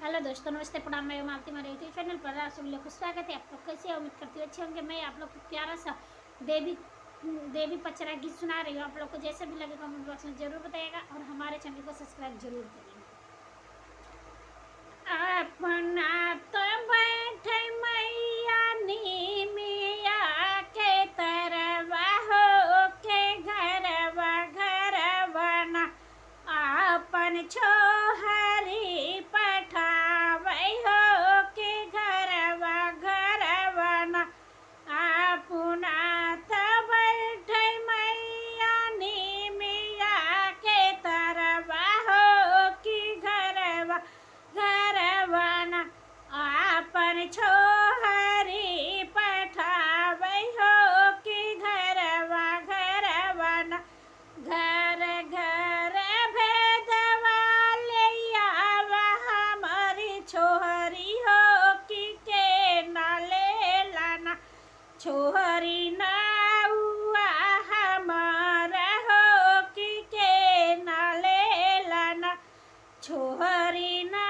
Hello दोस्तों, नमस्ते, प्रणाम। मैं मालती मेरे यूट्यूब चैनल पर आप सभी लोग को स्वागत है। आप लोग कैसे हैं? उम्मीद करती हूँ अच्छे होंगे। मैं आप लोग को प्यारा सा देवी देवी पचरा गीत सुना रही हूँ। आप लोग को जैसे भी लगे कमेंट बॉक्स में जरूर बताइएगा और हमारे चैनल को सब्सक्राइब जरूर करिएगा। अपना तो बैठे मैया नीमिया के तरवा हो के घरवा घरवा आपन छोहरी पठावै हो के घरवा घरवा अपना त बैठै मैया नीमिया के तरवा हो कि घरवा घरवा आपन छोहरी पठावै हो कि घरवा घरवा घर घर भेदवा लियावा हमारी छोहरी हो कि के ना लेलाना छोहरी ना हुआ हमारा हो कि के ना लेलाना छोहरी ना